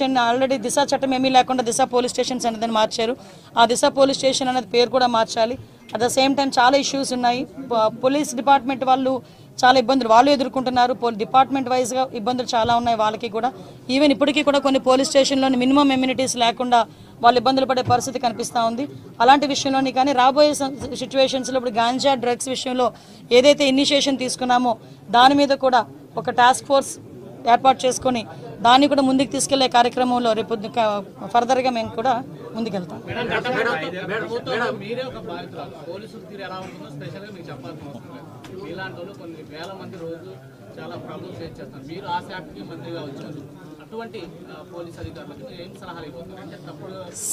Already దిశ చట్టం ఏమీ లేకుండా దిశ పోలీస్ స్టేషన్స్ అనేది మార్చారు. ఆ దిశ పోలీస్ స్టేషన్ అనేది పేరు కూడా మార్చాలి. అట్ ద సేమ్ టైం చాలా ఇష్యూస్ ఉన్నాయి. పోలీస్ డిపార్ట్మెంట్ వాళ్ళు చాలా ఇబ్బందులు వాళ్ళు ఎదుర్కొంటున్నారు. డిపార్ట్మెంట్ వైజ్గా ఇబ్బందులు చాలా ఉన్నాయి వాళ్ళకి కూడా. ఈవెన్ ఇప్పటికీ కూడా కొన్ని పోలీస్ స్టేషన్లోని మినిమం ఎమ్యూనిటీస్ లేకుండా వాళ్ళు ఇబ్బందులు పడే పరిస్థితి కనిపిస్తూ ఉంది. అలాంటి విషయంలోని కానీ రాబోయే సిచ్యువేషన్స్లో ఇప్పుడు గాంజా డ్రగ్స్ విషయంలో ఏదైతే ఇనిషియేషన్ తీసుకున్నామో దాని మీద కూడా ఒక టాస్క్ ఫోర్స్ ఏర్పాటు చేసుకొని దాన్ని కూడా ముందుకు తీసుకెళ్లే కార్యక్రమంలో రేపు ఫర్దర్గా మేము కూడా ముందుకెళ్తాం.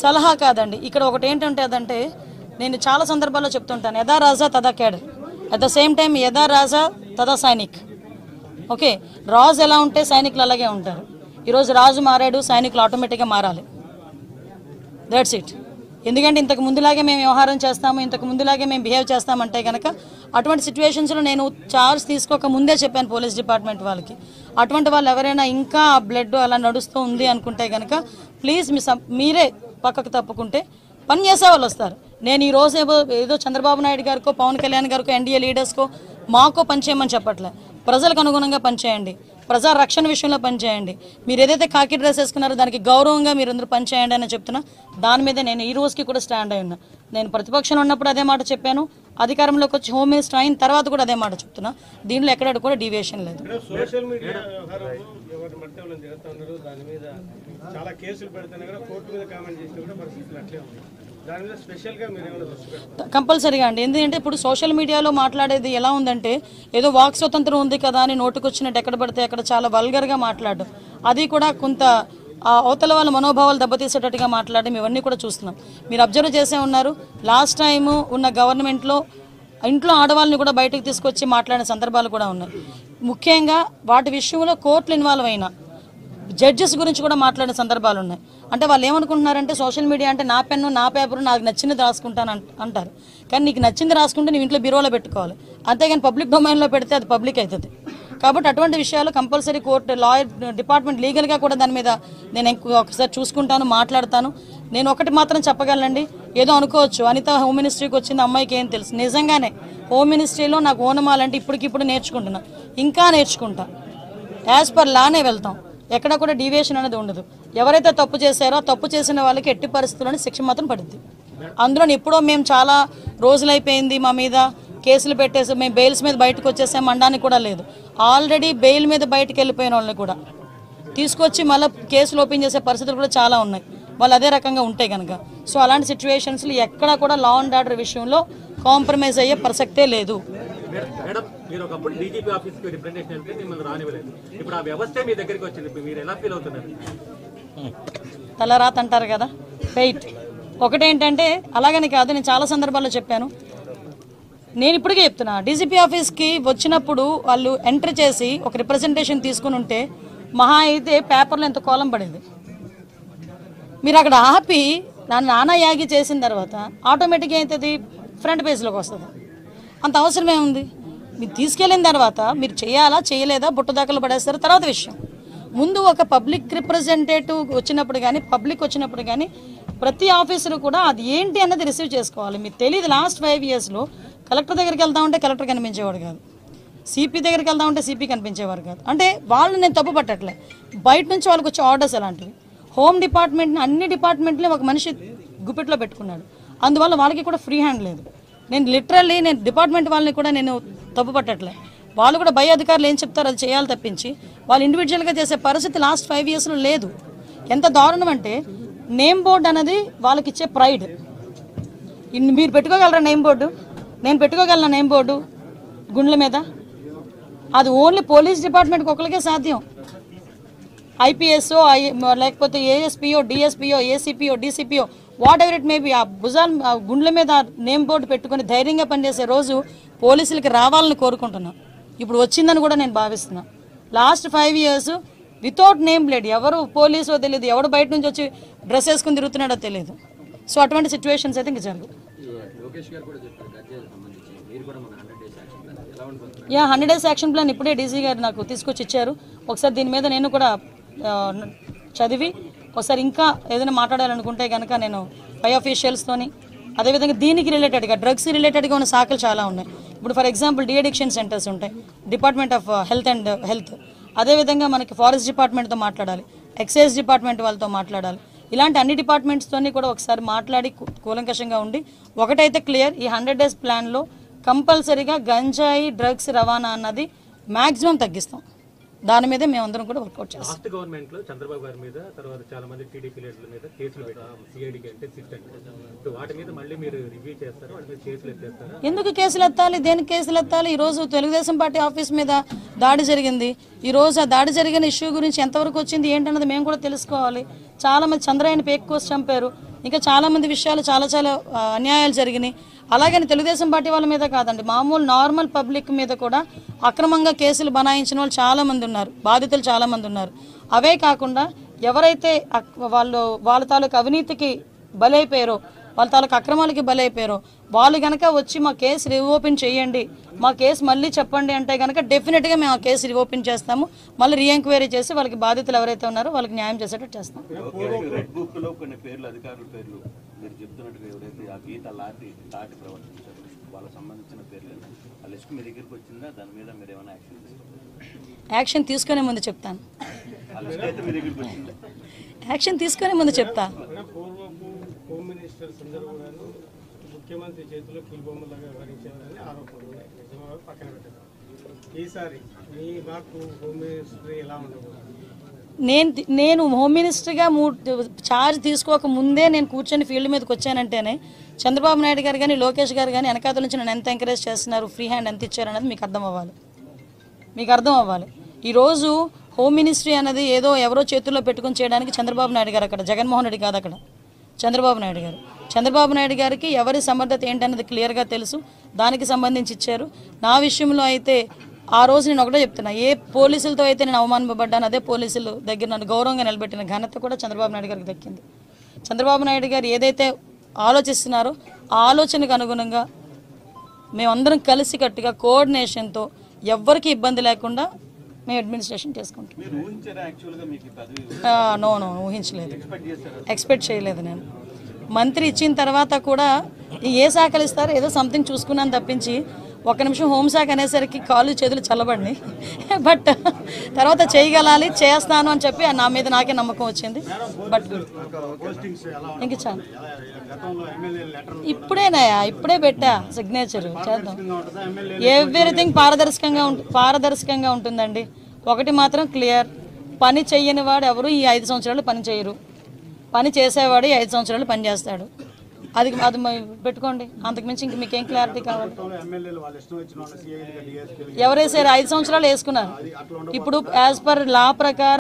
సలహా కాదండి, ఇక్కడ ఒకటి ఏంటంటే అదంటే నేను చాలా సందర్భాల్లో చెప్తుంటాను, యథా రాజా తదా cadre, at the same time యథా రాజా తదా సైనిక్. ఓకే, రాజు ఎలా ఉంటే సైనికులు అలాగే ఉంటారు. ఈరోజు రాజు మారాడు, సైనికులు ఆటోమేటిక్గా మారాలి. That's it. ఎందుకంటే ఇంతకు ముందులాగే మేము వ్యవహారం చేస్తాము, ఇంతకు ముందులాగే మేము బిహేవ్ చేస్తామంటే కనుక అటువంటి సిచ్యువేషన్స్లో నేను చార్జ్ తీసుకోక ముందే చెప్పాను పోలీస్ డిపార్ట్మెంట్ వాళ్ళకి, అటువంటి వాళ్ళు ఎవరైనా ఇంకా బ్లడ్ అలా నడుస్తూ ఉంది అనుకుంటే కనుక ప్లీజ్ మీరే పక్కకు తప్పుకుంటే పని చేసే వాళ్ళు వస్తారు. నేను ఈరోజు ఏదో చంద్రబాబు నాయుడు గారికో పవన్ కళ్యాణ్ గారికో ఎన్డీఏ లీడర్స్కో మాకో పనిచేయమని చెప్పట్లే. ప్రజలకు అనుగుణంగా పనిచేయండి, ప్రజా రక్షణ విషయంలో పనిచేయండి. మీరు ఏదైతే కాకి డ్రెస్ వేసుకున్నారో దానికి గౌరవంగా మీరు అందరూ పనిచేయండి అని చెప్తున్నా. దాని మీద నేను ఈ రోజుకి కూడా స్టాండ్ అయి ఉన్నా. నేను ప్రతిపక్షంలో ఉన్నప్పుడు అదే మాట చెప్పాను, అధికారంలోకి వచ్చి హోమ్ మినిస్టర్ అయిన తర్వాత కూడా అదే మాట చెప్తున్నా. దీనిలో ఎక్కడ కూడా డీవియేషన్ లేదు. కంపల్సరీగా అండి. ఎందుకంటే ఇప్పుడు సోషల్ మీడియాలో మాట్లాడేది ఎలా ఉందంటే ఏదో వాక్ స్వతంత్రం ఉంది కదా అని నోటుకొచ్చినట్టు ఎక్కడ పడితే అక్కడ చాలా వల్గర్గా మాట్లాడడం, అది కూడా కొంత అవతల వాళ్ళ మనోభావాలు దెబ్బతీసేటట్టుగా మాట్లాడడం, ఇవన్నీ కూడా చూస్తున్నాం. మీరు అబ్జర్వ్ చేసే ఉన్నారు, లాస్ట్ టైము ఉన్న గవర్నమెంట్లో ఇంట్లో ఆడవాళ్ళని కూడా బయటకు తీసుకొచ్చి మాట్లాడిన సందర్భాలు కూడా ఉన్నాయి. ముఖ్యంగా వాటి విషయంలో కోర్టులు ఇన్వాల్వ్ అయినా జడ్జెస్ గురించి కూడా మాట్లాడిన సందర్భాలు ఉన్నాయి. అంటే వాళ్ళు ఏమనుకుంటున్నారంటే సోషల్ మీడియా అంటే నా పెన్ను నా పేపరు నాకు నచ్చింది రాసుకుంటాను అంటారు. కానీ నీకు నచ్చింది రాసుకుంటే నువ్వు ఇంట్లో బీరోలో పెట్టుకోవాలి, అంతేగాని పబ్లిక్ డొమైన్లో పెడితే అది పబ్లిక్ అవుతుంది. కాబట్టి అటువంటి విషయాలు కంపల్సరీ కోర్టు లాయర్ డిపార్ట్మెంట్ లీగల్గా కూడా దాని మీద నేను ఒకసారి చూసుకుంటాను, మాట్లాడతాను. నేను ఒకటి మాత్రం చెప్పగలనండి, ఏదో అనుకోవచ్చు అనిత హోమ్ మినిస్ట్రీకి వచ్చింది అమ్మాయికి ఏం తెలుసు. నిజంగానే హోమ్ మినిస్ట్రీలో నాకు ఓనమాలంటే ఇప్పటికిప్పుడు నేర్చుకుంటున్నా, ఇంకా నేర్చుకుంటా. యాజ్ పర్ లానే వెళ్తాం, ఎక్కడ కూడా డీవియేషన్ అనేది ఉండదు. ఎవరైతే తప్పు చేశారో తప్పు చేసిన వాళ్ళకి ఎట్టి పరిస్థితుల్లోనే శిక్ష మాత్రం పడుద్ది. అందులో ఎప్పుడో మేము చాలా రోజులైపోయింది మా మీద కేసులు పెట్టేసి మేము బెయిల్స్ మీద బయటకు వచ్చేసాం అనడానికి కూడా లేదు. ఆల్రెడీ బెయిల్ మీద బయటకు వెళ్ళిపోయిన వాళ్ళని కూడా తీసుకొచ్చి మళ్ళీ కేసులు ఓపెన్ చేసే పరిస్థితులు కూడా చాలా ఉన్నాయి, వాళ్ళు అదే రకంగా ఉంటాయి కనుక. సో అలాంటి సిచ్యువేషన్స్లో ఎక్కడా కూడా లా అండ్ ఆర్డర్ విషయంలో కాంప్రమైజ్ అయ్యే ప్రసక్తే లేదు. మేడం, మీరు ఒకప్పుడు డీజీపీ ఆఫీస్కి రిప్రజెంటేషన్ వెళ్తే మిమ్మల్ని రానివ్వలేదు. ఇప్పుడు ఆ వ్యవస్థ మీ దగ్గరికి వచ్చింది, మీరు ఎలా ఫీల్ అవుతున్నారు? తలరాత అంటారు కదా, రైట్. ఒకటేంటంటే అలాగని కాదు, నేను చాలా సందర్భాల్లో చెప్పాను, నేను ఇప్పటికే చెప్తున్నా, డీజీపీ ఆఫీస్కి వచ్చినప్పుడు వాళ్ళు ఎంటర్ చేసి ఒక రిప్రజెంటేషన్ తీసుకుని ఉంటే మహా అయితే పేపర్లో ఎంత కోలం పడేది. మీరు అక్కడ ఆపి నానా యాగి చేసిన తర్వాత ఆటోమేటిక్గా అవుతుంది, ఫ్రంట్ పేజ్లోకి వస్తుంది. అంత అవసరం ఏముంది? మీరు తీసుకెళ్ళిన తర్వాత మీరు చేయాలా చేయలేదా బుట్టదాకలు పడేస్తారు తర్వాత విషయం. ముందు ఒక పబ్లిక్ రిప్రజెంటేటివ్ వచ్చినప్పుడు కానీ పబ్లిక్ వచ్చినప్పుడు కానీ ప్రతి ఆఫీసరు కూడా అది ఏంటి అన్నది రిసీవ్ చేసుకోవాలి. మీకు తెలియదు, లాస్ట్ 5 yearsలో కలెక్టర్ దగ్గరికి వెళ్తా ఉంటే కలెక్టర్ కనిపించేవాడు కాదు, సిపి దగ్గరికి వెళ్తా ఉంటే సిపి కనిపించేవారు కాదు. అంటే వాళ్ళు నేను తప్పు పట్టట్లే, బయట నుంచి వాళ్ళకి వచ్చే ఆర్డర్స్ అలాంటివి. హోమ్ డిపార్ట్మెంట్ని అన్ని డిపార్ట్మెంట్ని ఒక మనిషి గుప్పిట్లో పెట్టుకున్నాడు, అందువల్ల వాళ్ళకి కూడా ఫ్రీ హ్యాండ్ లేదు. నేను లిటరల్లీ డిపార్ట్మెంట్ వాళ్ళని కూడా నేను తప్పు పట్టట్లే, వాళ్ళు కూడా పై అధికారులు ఏం చెప్తారో అది చేయాలి తప్పించి వాళ్ళు ఇండివిజువల్గా చేసే పరిస్థితి లాస్ట్ 5 yearsలో లేదు. ఎంత దారుణం అంటే నేమ్ బోర్డు అనేది వాళ్ళకి ఇచ్చే ప్రైడ్. మీరు పెట్టుకోగలరా నేమ్ బోర్డు? నేను పెట్టుకోగలనా నేమ్ బోర్డు గుండ్ల మీద? అది ఓన్లీ పోలీస్ డిపార్ట్మెంట్కి ఒకరికే సాధ్యం. ఐపీఎస్ఓ లేకపోతే ఏఎస్పీఓ డిఎస్పీఓ ఏసీపీఓ డీసీపీఓ whatever it may be, ఆ భుజాలు గుండ్ల మీద నేమ్ బోర్డు పెట్టుకుని ధైర్యంగా పనిచేసే రోజు పోలీసులకి రావాలని కోరుకుంటున్నా. ఇప్పుడు వచ్చిందని కూడా నేను భావిస్తున్నా. Last 5 years without name plate, ఎవరు పోలీసో తెలియదు, ఎవడు బయట నుంచి వచ్చి డ్రెస్ వేసుకుని తిరుగుతున్నాడో తెలియదు. సో అటువంటి సిచ్యువేషన్స్ అయితే ఇంక జరుగు. 100 days యాక్షన్ ప్లాన్ ఇప్పుడే డీసీ గారు నాకు తీసుకొచ్చి ఇచ్చారు. ఒకసారి దీని మీద నేను కూడా చదివి ఒకసారి ఇంకా ఏదైనా మాట్లాడాలనుకుంటే కనుక నేను పై ఆఫీషియల్స్తోని అదేవిధంగా దీనికి రిలేటెడ్గా డ్రగ్స్ రిలేటెడ్గా ఉన్న శాఖలు చాలా ఉన్నాయి. ఇప్పుడు ఫర్ ఎగ్జాంపుల్ డీఅడిక్షన్ సెంటర్స్ ఉంటాయి, డిపార్ట్మెంట్ ఆఫ్ హెల్త్ అదేవిధంగా మనకి ఫారెస్ట్ డిపార్ట్మెంట్తో మాట్లాడాలి, ఎక్సైజ్ డిపార్ట్మెంట్ వాళ్ళతో మాట్లాడాలి. ఇలాంటి అన్ని డిపార్ట్మెంట్స్తోని కూడా ఒకసారి మాట్లాడి కూలంకషంగా ఉండి ఒకటైతే క్లియర్, ఈ 100 days ప్లాన్లో కంపల్సరీగా గంజాయి డ్రగ్స్ రవాణా అన్నది మ్యాక్సిమం తగ్గిస్తాం. దాని మీదే మేమందరం కూడా వర్కౌట్ చేస్తాం. లాస్ట్ గవర్నమెంట్ లో చంద్రబాబు గారి మీద తర్వాత చాలా మంది టీడీపీ లీడర్ల మీద కేసులు పెట్టారు, సిఐడికి అంటే సిట్ అంటే వాటి మీద మళ్ళీ మీరు రివ్యూ చేస్తారు, వాటి మీద కేసులు ఎత్తేస్తారా? ఎందుకు కేసులు ఎత్తాలి, దేనికి కేసులు ఎత్తాలి? ఈరోజు తెలుగుదేశం పార్టీ ఆఫీస్ మీద దాడి జరిగింది. ఈరోజు ఆ దాడి జరిగిన ఇష్యూ గురించి ఎంతవరకు వచ్చింది ఏంటన్నది మేము కూడా తెలుసుకోవాలి. చాలా మంది చంద్రయ్యని పేక్ కోసి చంపారు, ఇంకా చాలా మంది విషయాలు చాలా అన్యాయాలు జరిగినాయి. అలాగని తెలుగుదేశం పార్టీ వాళ్ళ మీద కాదండి, మామూలు నార్మల్ పబ్లిక్ మీద కూడా అక్రమంగా కేసులు బనాయించిన వాళ్ళు చాలా మంది ఉన్నారు, బాధితులు చాలా మంది ఉన్నారు. అవే కాకుండా ఎవరైతే వాళ్ళ తాలూకు అవినీతికి బలైపోయారో, వాళ్ళ తాలూకు అక్రమాలకి బలైపోయారో వాళ్ళు కనుక వచ్చి మా కేసు రీఓపెన్ చేయండి, మా కేసు మళ్ళీ చెప్పండి అంటే కనుక డెఫినెట్గా మేము ఆ కేసు రీఓపెన్ చేస్తాము. మళ్ళీ రీఎంక్వైరీ చేసి వాళ్ళకి బాధితులు ఎవరైతే ఉన్నారో వాళ్ళకి న్యాయం చేసేటట్టు చేస్తాం. యాక్షన్ తీసుకునే ముందు చెప్తాను, యాక్షన్ తీసుకునే ముందు చెప్తా. హోమ్ మినిస్టర్ సందర్భంగా ముఖ్యమంత్రి చేతిలో కీలుబొమ్మలాగా వ్యవహరించారని ఆరోపణలు ఉన్నాయి, పక్కన పెట్టారు. ఈసారి మీ మాకు హోమ్ మినిస్టర్ ఎలా ఉండదు? నేను హోమ్ మినిస్టర్గా ఛార్జ్ తీసుకోక ముందే నేను కూర్చొని ఫీల్డ్ మీదకి వచ్చానంటేనే చంద్రబాబు నాయుడు గారు కానీ లోకేష్ గారు కానీ వెనకాతల నుంచి నన్ను ఎంత ఎంకరేజ్ చేస్తున్నారు, ఫ్రీ హ్యాండ్ ఎంత ఇచ్చారు అనేది మీకు అర్థం అవ్వాలి. ఈరోజు హోమ్ మినిస్ట్రీ అనేది ఏదో ఎవరో చేతుల్లో పెట్టుకుని చేయడానికి చంద్రబాబు నాయుడు గారు అక్కడ, జగన్మోహన్ రెడ్డి కాదు అక్కడ, చంద్రబాబు నాయుడు గారికి ఎవరి సమర్థత ఏంటన్నది క్లియర్గా తెలుసు, దానికి సంబంధించి ఇచ్చారు. నా విషయంలో అయితే ఆ రోజు నేను ఒకటే చెప్తున్నా, ఏ పోలీసులతో అయితే నేను అవమానపడ్డాను అదే పోలీసుల దగ్గర నన్ను గౌరవంగా నిలబెట్టిన ఘనత కూడా చంద్రబాబు నాయుడు గారికి దక్కింది. చంద్రబాబు నాయుడు గారు ఏదైతే ఆలోచిస్తున్నారో ఆ ఆలోచనకు అనుగుణంగా మేమందరం కలిసికట్టుగా కోఆర్డినేషన్తో ఎవ్వరికి ఇబ్బంది లేకుండా మేము అడ్మినిస్ట్రేషన్ చేసుకుంటాం. నో ఊహించలేదు, ఎక్స్పెక్ట్ చేయలేదు. నేను మంత్రి ఇచ్చిన తర్వాత కూడా ఏ శాఖలు ఇస్తారో ఏదో సంథింగ్ చూసుకున్నాను తప్పించి, ఒక్క నిమిషం హోంశాఖ అనేసరికి కాళ్ళు చేతులు చల్లబడినాయి. బట్ తర్వాత చేయగలాలి, చేస్తాను అని చెప్పి నా మీద నాకే నమ్మకం వచ్చింది. బట్ ఇంక చాలు, ఇప్పుడే పెట్టా సిగ్నేచర్, చేద్దాం. ఎవ్రీథింగ్ పారదర్శకంగా ఉంటుందండి. ఒకటి మాత్రం క్లియర్, పని చెయ్యని వాడు ఎవరు ఈ 5 సంవత్సరాలు పని చేయరు, పని చేసేవాడు ఈ 5 సంవత్సరాలు పని చేస్తాడు. అది పెట్టుకోండి, అంతకుమించి ఇంక మీకేం క్లారిటీ కావాలి? ఎవరేసారు? 5 సంవత్సరాలు వేసుకున్నారు. ఇప్పుడు యాజ్ పర్ లా ప్రకారం